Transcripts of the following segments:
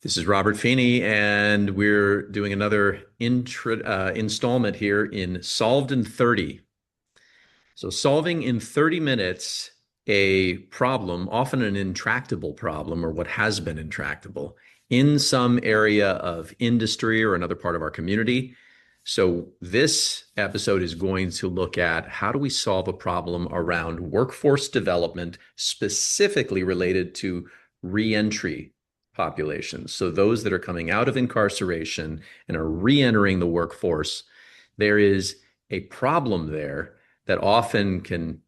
This is Robert Feeney, and we're doing another installment here in Solved in 30. So, solving in 30 minutes a problem, often an intractable problem, or what has been intractable in some area of industry or another part of our community. So, this episode is going to look at how do we solve a problem around workforce development, specifically related to reentry populations. So those that are coming out of incarceration and are re-entering the workforce, there is a problem there that often can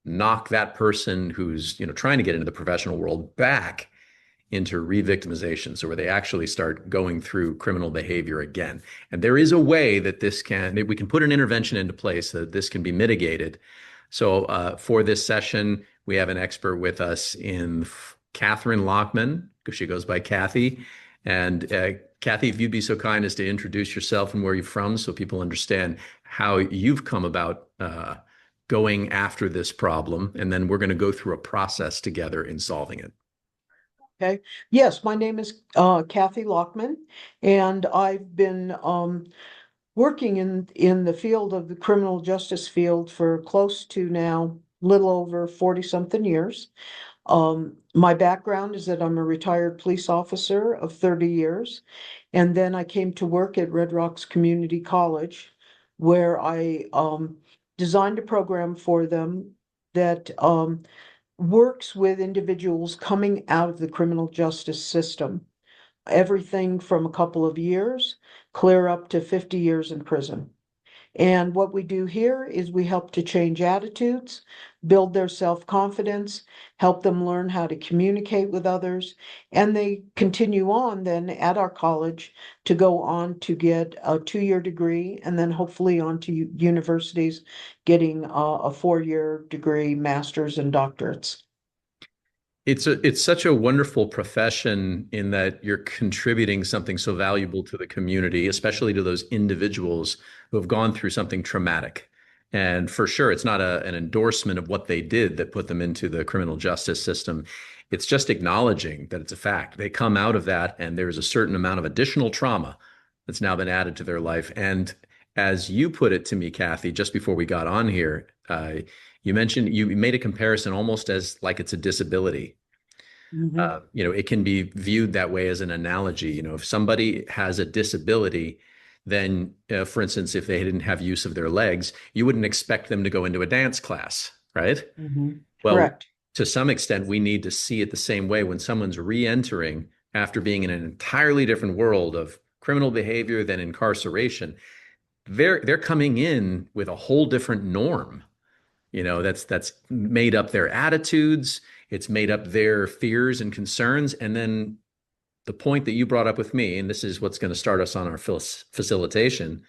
knock that person who's trying to get into the professional world back into re-victimization, so where they actually start going through criminal behavior again. And there is a way that we can put an intervention into place so that this can be mitigated. So for this session, we have an expert with us in Catherine Lachman, because she goes by Kathy. And Kathy, if you'd be so kind as to introduce yourself and where you're from so people understand how you've come about going after this problem. And then we're going to go through a process together in solving it. Okay. Yes, my name is Kathy Lachman, and I've been working in the field of the criminal justice field for close to now, little over 40-something years. My background is that I'm a retired police officer of 30 years, and then I came to work at Red Rocks Community College, where I designed a program for them that works with individuals coming out of the criminal justice system. Everything from a couple of years, clear up to 50 years in prison. And what we do here is we help to change attitudes, build their self-confidence, help them learn how to communicate with others, and they continue on then at our college to go on to get a 2-year degree, and then hopefully on to universities getting a 4-year degree, masters and doctorates. It's such a wonderful profession in that you're contributing something so valuable to the community, especially to those individuals who have gone through something traumatic. And for sure, it's not an endorsement of what they did that put them into the criminal justice system. It's just acknowledging that it's a fact. They come out of that, and there's a certain amount of additional trauma that's now been added to their life. And as you put it to me, Kathy, just before we got on here, you made a comparison almost as like it's a disability. Mhm. It can be viewed that way as an analogy. If somebody has a disability, then, for instance, if they didn't have use of their legs, you wouldn't expect them to go into a dance class, right? Well, Correct. to some extent, we need to see it the same way when someone's re-entering after being in an entirely different world of criminal behavior than incarceration. They're coming in with a whole different norm. That's made up their attitudes, it's made up their fears and concerns. And then the point that you brought up with me, and this is what's going to start us on our facilitation,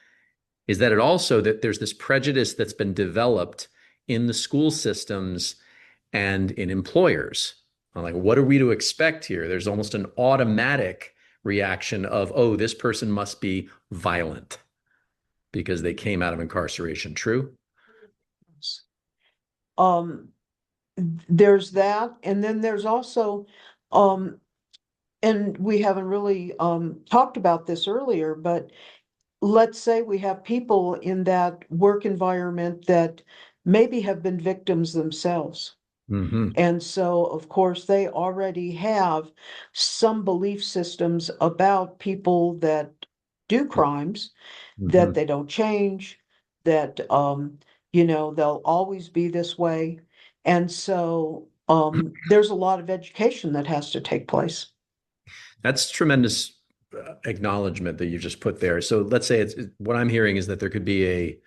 is that that there's this prejudice that's been developed in the school systems and in employers. I'm like, what are we to expect here? There's almost an automatic reaction of, oh, this person must be violent because they came out of incarceration. True? Um, there's that, and then there's also, and we haven't really talked about this earlier, but let's say we have people in that work environment that maybe have been victims themselves. Mm-hmm. And so, of course, they already have some belief systems about people that do crimes, Mm-hmm. that they don't change, that they'll always be this way. And so there's a lot of education that has to take place. That's tremendous acknowledgement that you just put there. So let's say what I'm hearing is that it's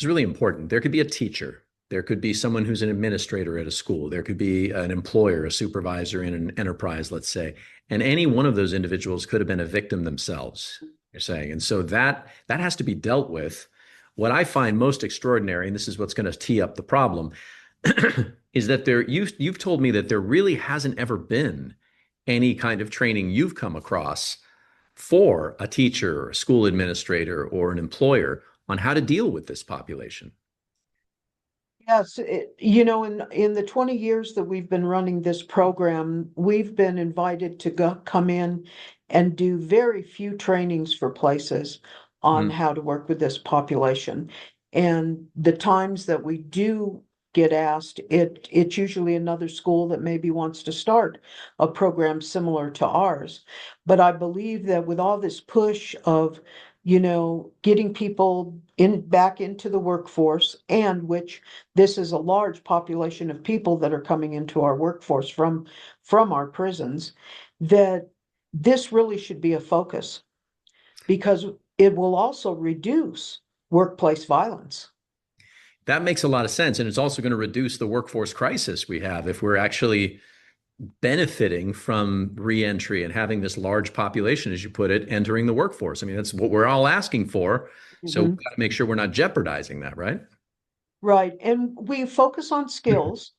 really important. There could be a teacher. There could be someone who's an administrator at a school. There could be an employer, a supervisor in an enterprise, let's say. And any one of those individuals could have been a victim themselves, you're saying. And so that has to be dealt with. What I find most extraordinary, and this is what's going to tee up the problem, is that you've told me that there really hasn't ever been any kind of training you've come across for a teacher, or a school administrator, or an employer on how to deal with this population. Yes, in the 20 years that we've been running this program, we've been invited to come in and do very few trainings for places on Mm. how to work with this population. And the times that we do get asked, it's usually another school that maybe wants to start a program similar to ours. But I believe that with all this push of, getting people back into the workforce, and which this is a large population of people that are coming into our workforce from our prisons, that this really should be a focus because it will also reduce workplace violence. That makes a lot of sense. And it's also going to reduce the workforce crisis we have if we're actually benefiting from reentry and having this large population, as you put it, entering the workforce. I mean, that's what we're all asking for. So we've Mhm. got to make sure we're not jeopardizing that, right? Right. And we focus on skills.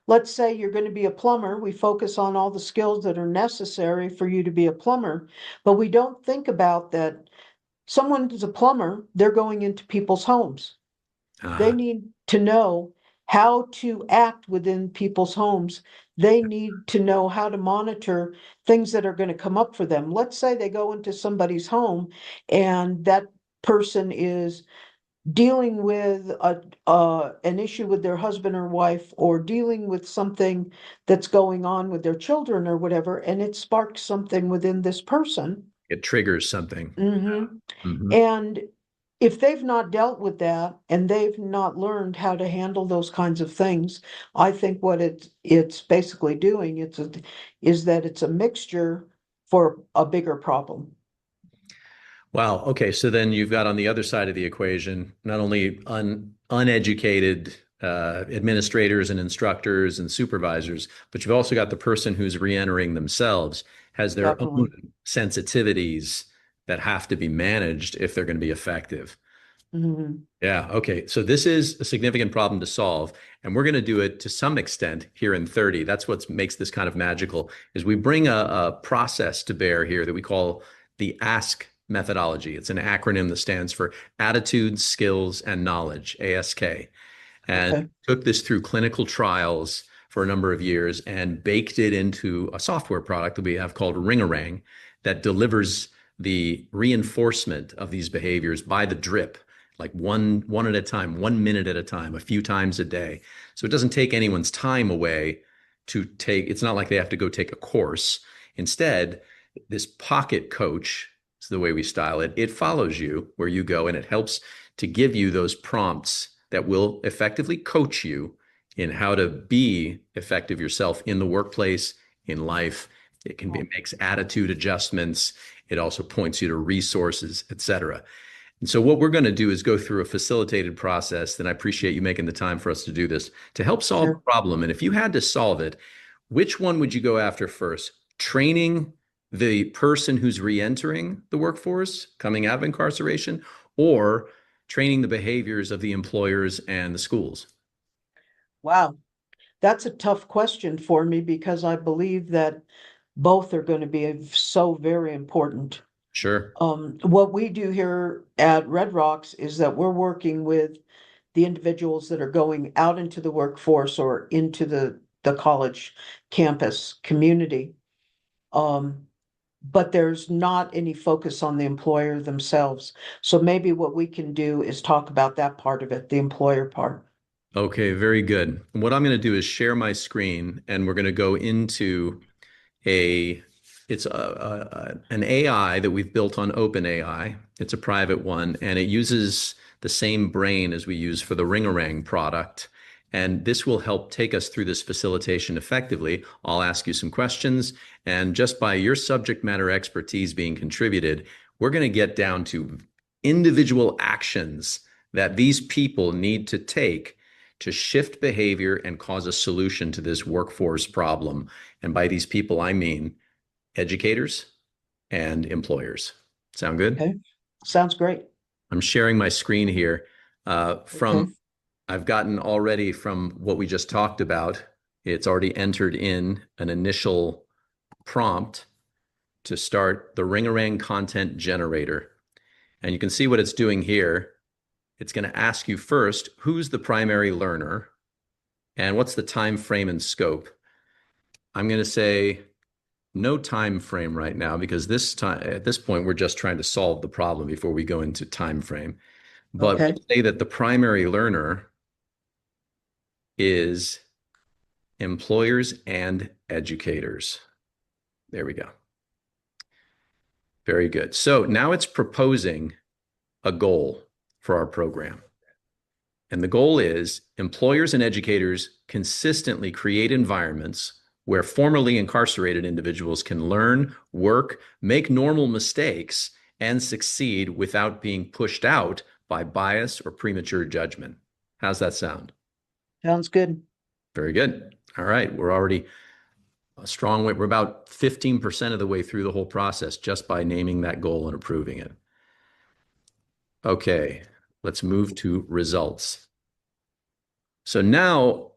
Let's say you're going to be a plumber. We focus on all the skills that are necessary for you to be a plumber, but we don't think about that someone who's a plumber, they're going into people's homes. They Uh, need to know how to act within people's homes. They need to know how to monitor things that are going to come up for them. Let's say they go into somebody's home and that person is dealing with an issue with their husband or wife, or dealing with something that's going on with their children or whatever, and it sparks something within this person. it triggers something. Mhm. Hmm. And if they've not dealt with that and they've not learned how to handle those kinds of things, I think what it's basically doing is that it's a mixture for a bigger problem. Wow. Okay. So then you've got on the other side of the equation, not only uneducated administrators and instructors and supervisors, but you've also got the person who's reentering themselves, has their own Definitely. sensitivities that have to be managed if they're going to be effective. Mhm. Yeah. Okay. So this is a significant problem to solve, and we're going to do it to some extent here in 30. That's what makes this kind of magical, is we bring a process to bear here that we call the ASK methodology. It's an acronym that stands for Attitudes, Skills, and Knowledge, ASK, and Okay. took this through clinical trials for a number of years and baked it into a software product that we have called Ringorang that delivers the reinforcement of these behaviors by the drip, like one at a time, 1 minute at a time, a few times a day. So it doesn't take anyone's time away to take, it's not like they have to go take a course. Instead, this pocket coach is the way we style it. It follows you where you go and it helps to give you those prompts that will effectively coach you in how to be effective yourself in the workplace, in life. It can be, it makes attitude adjustments. It also points you to resources, et cetera. And so what we're going to do is go through a facilitated process. And I appreciate you making the time for us to do this to help solve the Sure. problem. And if you had to solve it, which one would you go after first? Training the person who's reentering the workforce, coming out of incarceration, or training the behaviors of the employers and the schools? Wow. That's a tough question for me because I believe that both are going to be so very important. Sure. What we do here at Red Rocks is that we're working with the individuals that are going out into the workforce or into the college campus community. Um, but there's not any focus on the employer themselves. So maybe what we can do is talk about that part of it, the employer part. Okay, very good. What I'm going to do is share my screen and we're going to go into a it's an AI that we've built on OpenAI. It's a private one, and it uses the same brain as we use for the Ringorang product. And this will help take us through this facilitation effectively. I'll ask you some questions, and just by your subject matter expertise being contributed, we're going to get down to individual actions that these people need to take to shift behavior and cause a solution to this workforce problem. And by these people, I mean educators and employers. Sound good? Okay, sounds great. I'm sharing my screen here. Okay, I've gotten already from what we just talked about, it's already entered in an initial prompt to start the Ringarang content generator. And you can see what it's doing here. It's going to ask you first, who's the primary learner? And what's the time frame and scope? I'm going to say no time frame right now because this time at this point we're just trying to solve the problem before we go into time frame. But Okay, we'll say that the primary learner is employers and educators. There we go. Very good. So now it's proposing a goal for our program. And the goal is employers and educators consistently create environments where formerly incarcerated individuals can learn, work, make normal mistakes, and succeed without being pushed out by bias or premature judgment. How's that sound? sounds good. Very good. All right. We're already a strong way. We're about 15% of the way through the whole process just by naming that goal and approving it. Okay. Let's move to results. So now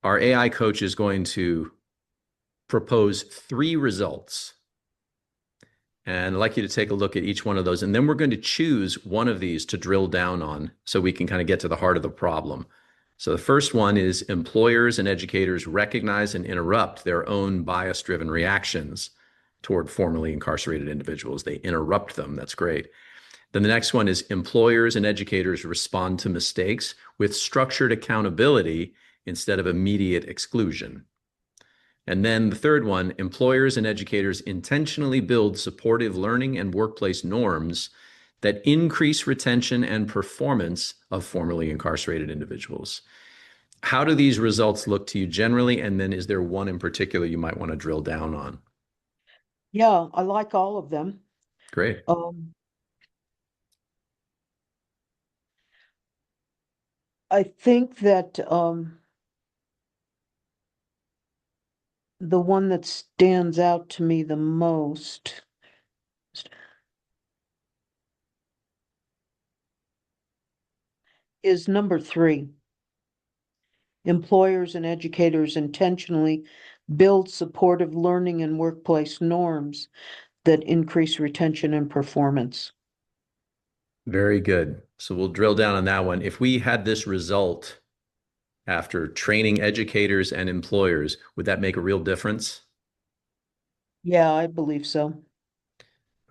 our AI coach is going to propose 3 results. And I'd like you to take a look at each one of those. And then we're going to choose one of these to drill down on so we can kind of get to the heart of the problem. So the first one is employers and educators recognize and interrupt their own bias-driven reactions toward formerly incarcerated individuals. They interrupt them. That's great. Then the next one is employers and educators respond to mistakes with structured accountability instead of immediate exclusion. And then the third one, employers and educators intentionally build supportive learning and workplace norms that increase retention and performance of formerly incarcerated individuals. How do these results look to you generally? And then is there one in particular you might want to drill down on? Yeah, I like all of them. Great. Um, I think that the one that stands out to me the most is number 3. Employers and educators intentionally build supportive learning and workplace norms that increase retention and performance. Very good. So we'll drill down on that one. If we had this result after training educators and employers, would that make a real difference? Yeah, I believe so.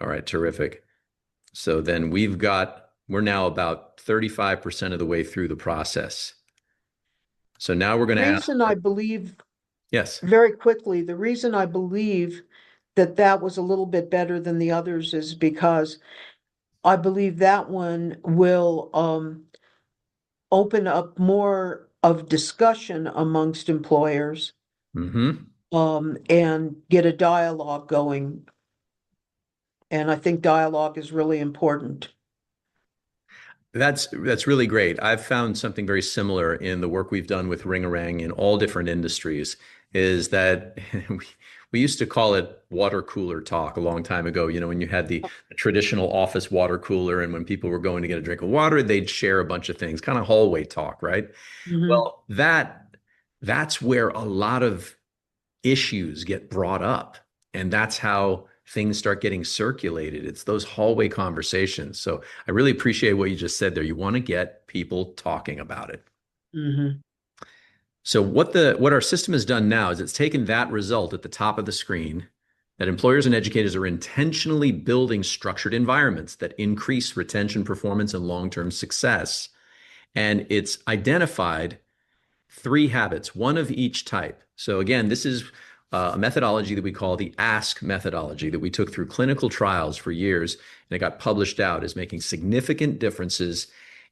All right, terrific. So then we're now about 35% of the way through the process. So now we're going to ask, Reason I believe, yes. very quickly, the reason I believe that that was a little bit better than the others is because I believe that one will open up more of discussion amongst employers Hmm. and get a dialogue going. And I think dialogue is really important. That's really great. I've found something very similar in the work we've done with Ringorang in all different industries, is that we used to call it water cooler talk a long time ago. You know, when you had the traditional office water cooler and when people were going to get a drink of water, they'd share a bunch of things, kind of hallway talk, right? Mhm. Well, that's where a lot of issues get brought up. And that's how things start getting circulated. It's those hallway conversations. So I really appreciate what you just said there. You want to get people talking about it. Mhm. So what our system has done now is it's taken that result at the top of the screen that employers and educators are intentionally building structured environments that increase retention, performance, and long-term success. And it's identified 3 habits, one of each type. So again, this is a methodology that we call the ASK methodology that we took through clinical trials for years, and it got published out as making significant differences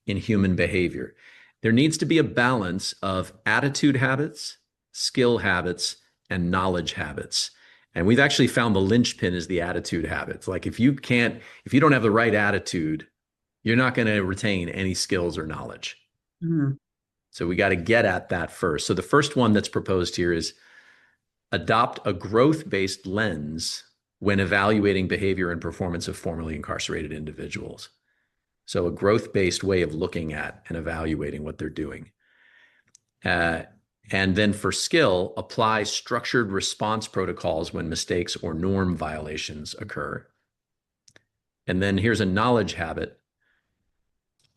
in human behavior. There needs to be a balance of attitude habits, skill habits, and knowledge habits. And we've actually found the linchpin is the attitude habits. Like if you don't have the right attitude, you're not going to retain any skills or knowledge. Mhm. So we got to get at that first. So the first one that's proposed here is adopt a growth-based lens when evaluating behavior and performance of formerly incarcerated individuals. So a growth-based way of looking at and evaluating what they're doing. Uh, and then for skill, apply structured response protocols when mistakes or norm violations occur. And then here's a knowledge habit.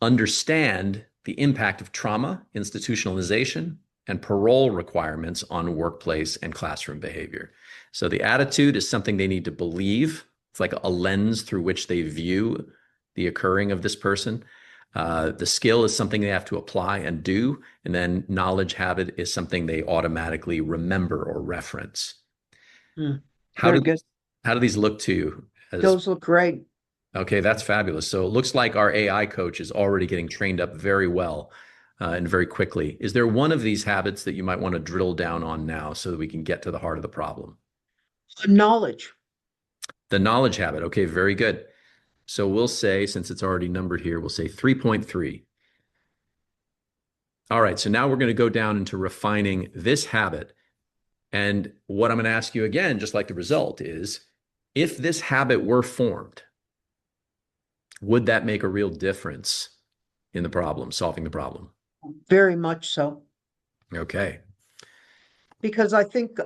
Understand the impact of trauma, institutionalization, and parole requirements on workplace and classroom behavior. So the attitude is something they need to believe. It's like a lens through which they view the occurring of this person. The skill is something they have to apply and do. And then knowledge habit is something they automatically remember or reference. Mm, How very do good. how do these look to you as Those look great. okay, that's fabulous. So it looks like our AI coach is already getting trained up very well and very quickly. Is there one of these habits that you might want to drill down on now so that we can get to the heart of the problem? Knowledge. The knowledge habit. Okay, very good. So we'll say, since it's already numbered here, we'll say 3.3. All right, so now we're going to go down into refining this habit. And what I'm going to ask you again, just like the result, is if this habit were formed, would that make a real difference in the problem, solving the problem? Very much so. Okay. Because I think,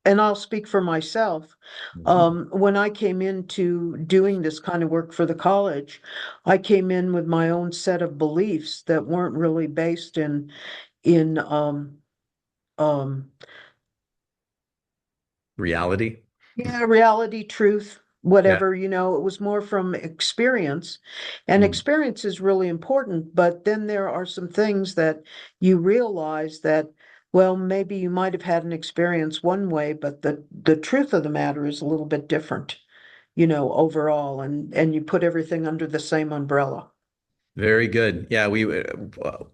and I'll speak for myself, Mhm. when I came into doing this kind of work for the college, I came in with my own set of beliefs that weren't really based in um, Reality? yeah, reality, truth, Yeah. whatever, it was more from experience. And Mm. experience is really important, but then there are some things that you realize that, well, maybe you might have had an experience one way, but the truth of the matter is a little bit different, overall, and you put everything under the same umbrella. Very good. Yeah,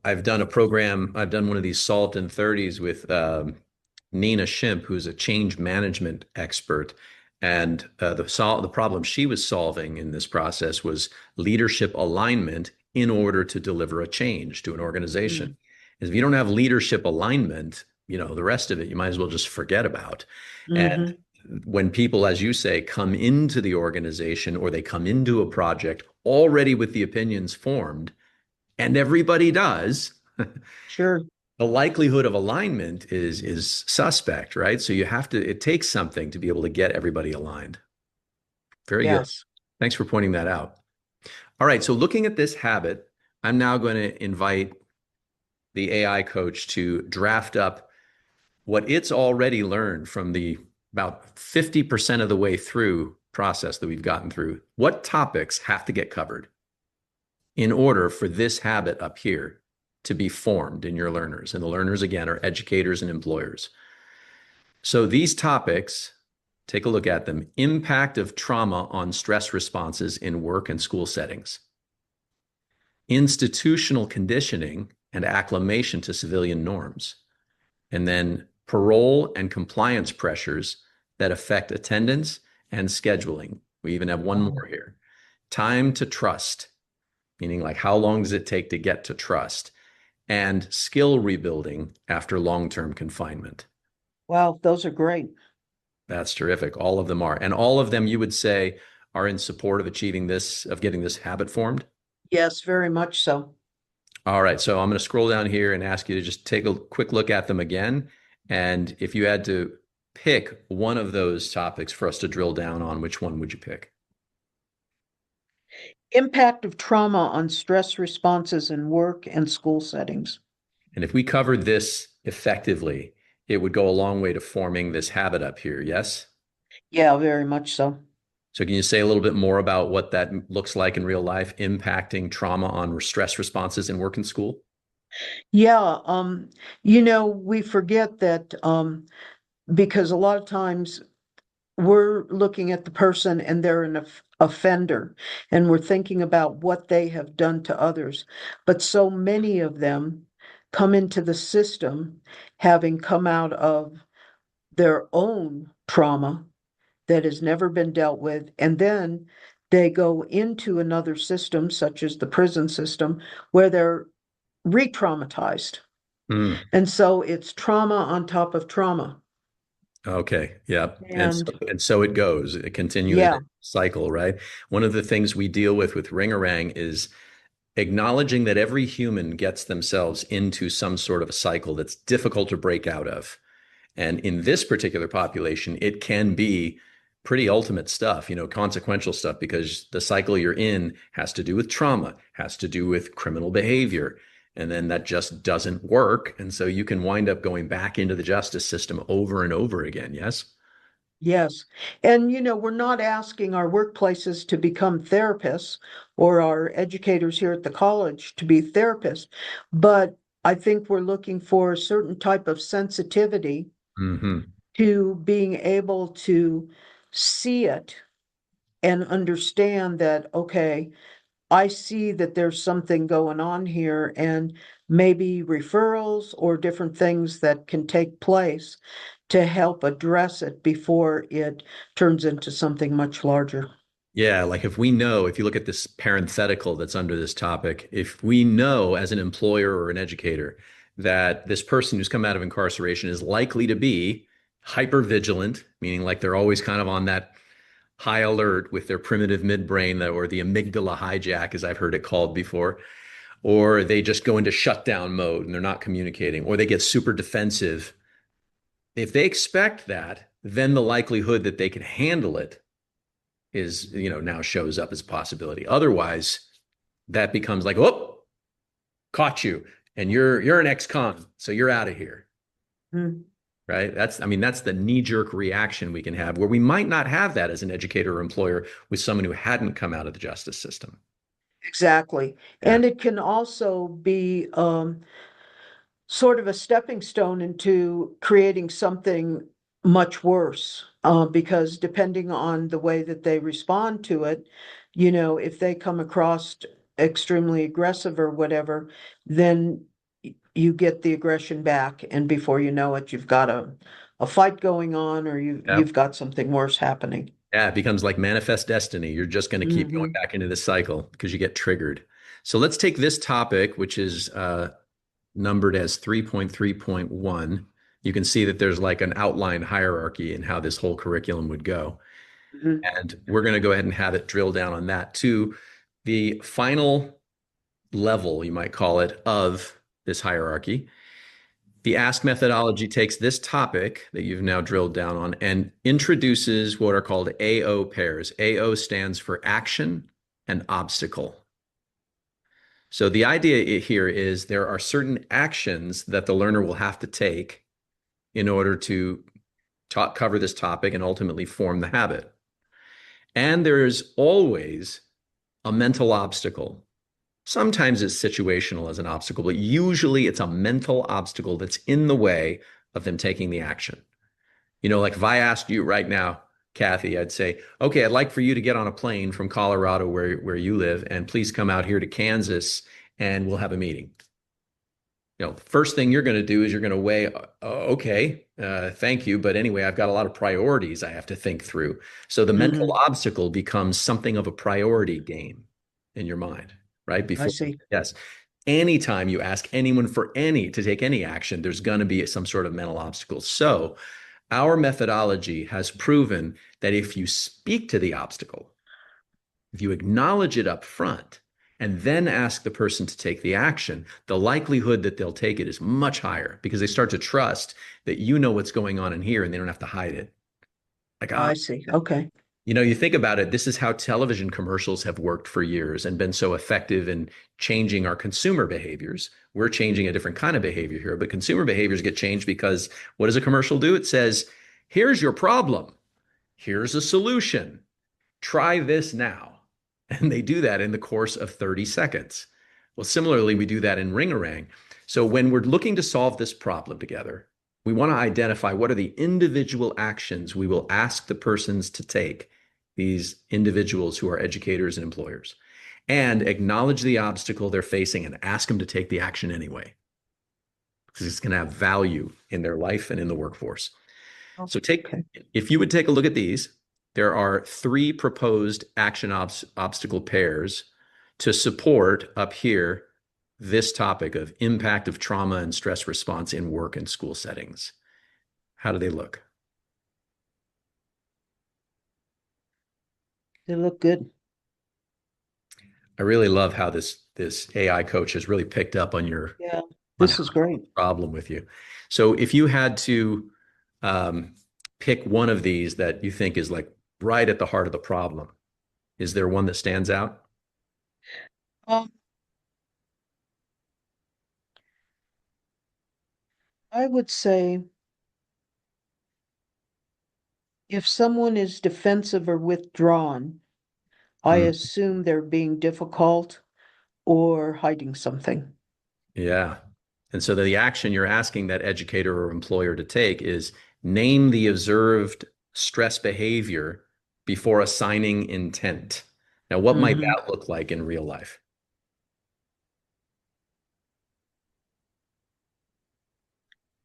I've done a program, I've done one of these Salt in 30s with Nina Shimp, who's a change management expert. And the problem she was solving in this process was leadership alignment in order to deliver a change to an organization. Mm. If you don't have leadership alignment, the rest of it you might as well just forget about. And Hmm. when people, as you say, come into the organization or they come into a project already with the opinions formed, and everybody does, Sure. the likelihood of alignment is suspect, right? So it takes something to be able to get everybody aligned. Very good. Yes. Thanks for pointing that out. All right, so looking at this habit, I'm now going to invite the AI coach to draft up what it's already learned from the about 50% of the way through process that we've gotten through. What topics have to get covered in order for this habit up here to be formed in your learners? And the learners, again, are educators and employers. So these topics, take a look at them. Impact of trauma on stress responses in work and school settings. Institutional conditioning and acclimation to civilian norms. And then parole and compliance pressures that affect attendance and scheduling. We even have one Um, more here. Time to trust, meaning like how long does it take to get to trust? And skill rebuilding after long-term confinement. Wow, those are great. That's terrific. All of them are. And all of them, you would say, are in support of achieving this, of getting this habit formed. Yes, very much so. All right. So I'm going to scroll down here and ask you to just take a quick look at them again. And if you had to pick one of those topics for us to drill down on, which one would you pick? Impact of trauma on stress responses in work and school settings. And if we covered this effectively, it would go a long way to forming this habit up here. Yes? Yeah, very much so. So can you say a little bit more about what that looks like in real life, impacting trauma on stress responses in work and school? Yeah, we forget that because a lot of times we're looking at the person and they're an offender and we're thinking about what they have done to others. But so many of them come into the system having come out of their own trauma that has never been dealt with. And then they go into another system, such as the prison system, where they're re traumatized. Mm, And so it's trauma on top of trauma. okay. Yeah. And And so it goes, a continuing yeah, cycle, right? One of the things we deal with Ringorang is acknowledging that every human gets themselves into some sort of a cycle that's difficult to break out of. And in this particular population, it can be pretty ultimate stuff, consequential stuff, because the cycle you're in has to do with trauma, has to do with criminal behavior. And then that just doesn't work. And so you can wind up going back into the justice system over and over again. Yes. Yes. And, we're not asking our workplaces to become therapists or our educators here at the college to be therapists, but I think we're looking for a certain type of sensitivity Hmm. to being able to see it and understand that, okay, I see that there's something going on here, and maybe referrals or different things that can take place to help address it before it turns into something much larger. Yeah, like if we know, if you look at this parenthetical that's under this topic, if we know as an employer or an educator that this person who's come out of incarceration is likely to be hyper vigilant, meaning like they're always kind of on that high alert with their primitive midbrain or the amygdala hijack, as I've heard it called before, or they just go into shutdown mode and they're not communicating, or they get super defensive. If they expect that, then the likelihood that they can handle it is, now shows up as a possibility. Otherwise, that becomes like, oh, caught you, and you're an ex-con, so you're out of here. Mm, Right. That's the knee-jerk reaction we can have where we might not have that as an educator or employer with someone who hadn't come out of the justice system. exactly. Yeah. And it can also be sort of a stepping stone into creating something much worse. Because depending on the way that they respond to it, if they come across extremely aggressive or whatever, then you get the aggression back, and before you know it, you've got a fight going on, or Yeah. you've got something worse happening. Yeah, it becomes like manifest destiny. You're just going to keep going Hmm. back into this cycle because you get triggered. So let's take this topic, which is numbered as 3.3.1. You can see that there's like an outline hierarchy in how this whole curriculum would go. Hmm. And we're going to go ahead and have it drill down on that to the final level, you might call it, of this hierarchy. The ask methodology takes this topic that you've now drilled down on and introduces what are called AO pairs. AO stands for action and obstacle. So the idea here is there are certain actions that the learner will have to take in order to cover this topic and ultimately form the habit. And there is always a mental obstacle. Sometimes it's situational as an obstacle, but usually it's a mental obstacle that's in the way of them taking the action. Like if I asked you right now, Kathy, I'd say, okay, I'd like for you to get on a plane from Colorado where you live, and please come out here to Kansas and we'll have a meeting. First thing you're going to do is you're going to weigh, okay, thank you. But anyway, I've got a lot of priorities I have to think through. So the mental Hmm. obstacle becomes something of a priority game in your mind, right? I Before, see. yes. Anytime you ask anyone to take any action, there's going to be some sort of mental obstacle. So our methodology has proven that if you speak to the obstacle, if you acknowledge it up front and then ask the person to take the action, the likelihood that they'll take it is much higher because they start to trust that you know what's going on in here and they don't have to hide it. Like, I see. Okay. you think about it, this is how television commercials have worked for years and been so effective in changing our consumer behaviors. We're changing a different kind of behavior here, but consumer behaviors get changed because what does a commercial do? It says, here's your problem. Here's a solution. Try this now. And they do that in the course of 30 seconds. Well, similarly, we do that in Ringorang. So when we're looking to solve this problem together, we want to identify what are the individual actions we will ask the persons to take, these individuals who are educators and employers, and acknowledge the obstacle they're facing and ask them to take the action anyway, because it's going to have value in their life and in the workforce. Oh, So okay. if you would take a look at these, there are three proposed action obstacle pairs to support up here this topic of impact of trauma and stress response in work and school settings. How do they look? They look good. I really love how this AI coach has really picked up on your Yeah, on this having is great. a problem with you. So if you had to um, pick one of these that you think is like right at the heart of the problem, is there one that stands out? Um, I would say if someone is defensive or withdrawn, I Hmm. assume they're being difficult or hiding something. Yeah. And so the action you're asking that educator or employer to take is name the observed stress behavior before assigning intent. Now, what might Hmm. that look like in real life?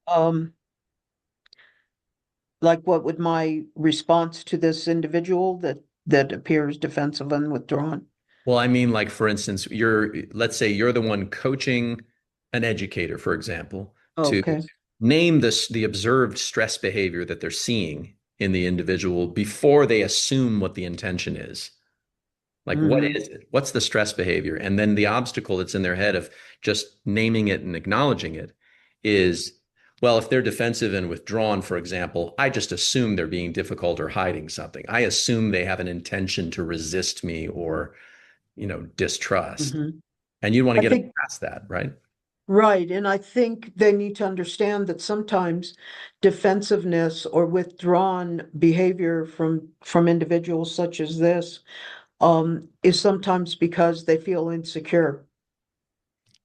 Um, like what would my response to this individual that appears defensive and withdrawn? Well, I mean, like for instance, let's say you're the one coaching an educator, for example, to Okay. name the observed stress behavior that they're seeing in the individual before they assume what the intention is. Like, what Hmm. is it? What's the stress behavior? And then the obstacle that's in their head of just naming it and acknowledging it is, well, if they're defensive and withdrawn, for example, I just assume they're being difficult or hiding something. I assume they have an intention to resist me or, distrust. Hmm. And you want to I get them think past that, right? right, and I think they need to understand that sometimes defensiveness or withdrawn behavior from individuals such as this is sometimes because they feel insecure.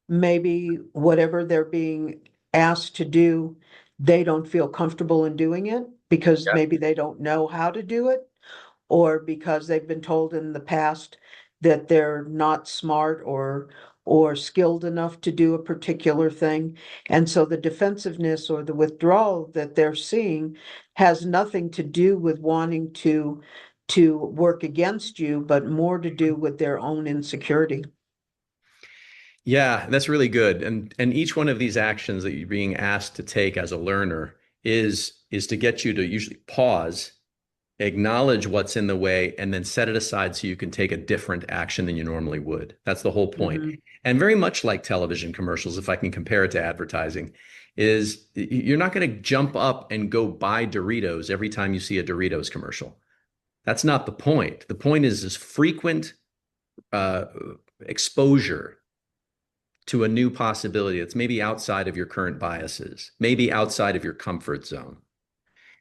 Maybe whatever they're being asked to do, they don't feel comfortable in doing it because Yeah. maybe they don't know how to do it, or because they've been told in the past that they're not smart or skilled enough to do a particular thing. And so the defensiveness or the withdrawal that they're seeing has nothing to do with wanting to work against you, but more to do with their own insecurity. Yeah, that's really good. And each one of these actions that you're being asked to take as a learner is to get you to usually pause, acknowledge what's in the way, and then set it aside so you can take a different action than you normally would. That's the whole point. Mhm. And very much like television commercials, if I can compare it to advertising, is you're not going to jump up and go buy Doritos every time you see a Doritos commercial. That's not the point. The point is frequent uh, exposure to a new possibility that's maybe outside of your current biases, maybe outside of your comfort zone.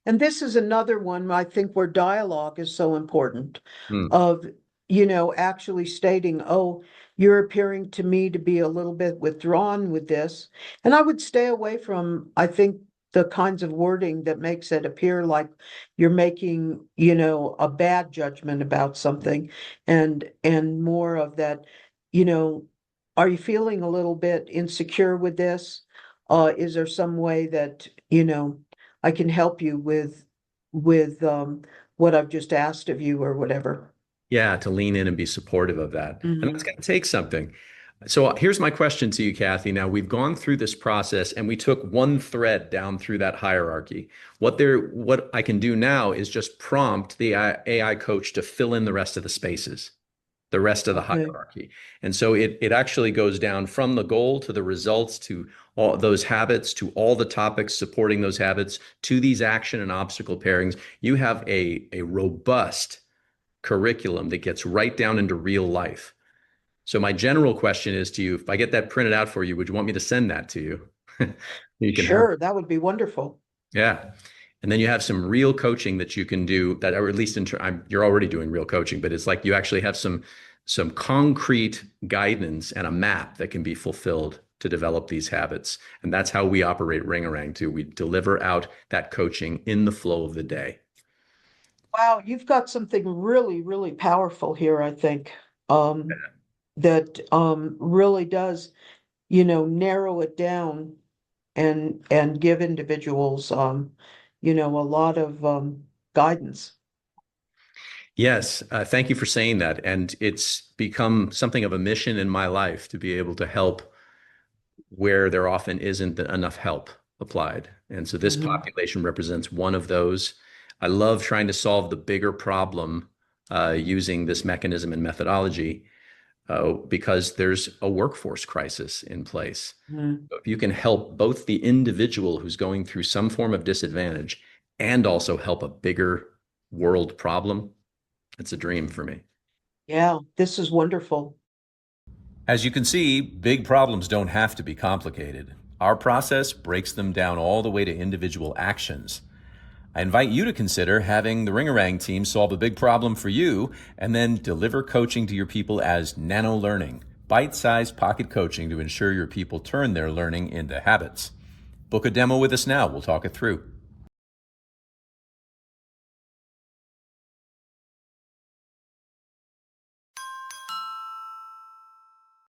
And this is another one, I think, where dialogue is so important Hmm. of, actually stating, oh, you're appearing to me to be a little bit withdrawn with this. And I would stay away from, I think, the kinds of wording that makes it appear like you're making, a bad judgment about something and more of that, you know, are you feeling a little bit insecure with this? Is there some way that, I can help you with what I've just asked of you or whatever. Yeah, to lean in and be supportive of that. And that's Hmm. going to take something. So here's my question to you, Kathy. Now we've gone through this process and we took one thread down through that hierarchy. What I can do now is just prompt the AI coach to fill in the rest of the spaces, the rest of the Okay. hierarchy. And so it actually goes down from the goal to the results to all those habits to all the topics supporting those habits to these action and obstacle pairings. You have a robust curriculum that gets right down into real life. So my general question is to you, if I get that printed out for you, would you want me to send that to you? You can have, Sure, that would be wonderful. yeah. And then you have some real coaching that you can do that, or at least you're already doing real coaching, but it's like you actually have some concrete guidance and a map that can be fulfilled to develop these habits. And that's how we operate Ringorang too. We deliver out that coaching in the flow of the day. Wow, you've got something really, really powerful here, I think, that really does, narrow it down and give individuals a lot of guidance. Yes, thank you for saying that. And it's become something of a mission in my life to be able to help where there often isn't enough help applied. And so this Hmm. population represents one of those. I love trying to solve the bigger problem using this mechanism and methodology because there's a workforce crisis in place. If you can help both the individual who's going through some form of disadvantage and also help a bigger world problem, it's a dream for me. Yeah, this is wonderful. As you can see, big problems don't have to be complicated. Our process breaks them down all the way to individual actions. I invite you to consider having the Ringorang team solve a big problem for you and then deliver coaching to your people as nano learning, bite-sized pocket coaching to ensure your people turn their learning into habits. Book a demo with us now. We'll talk it through.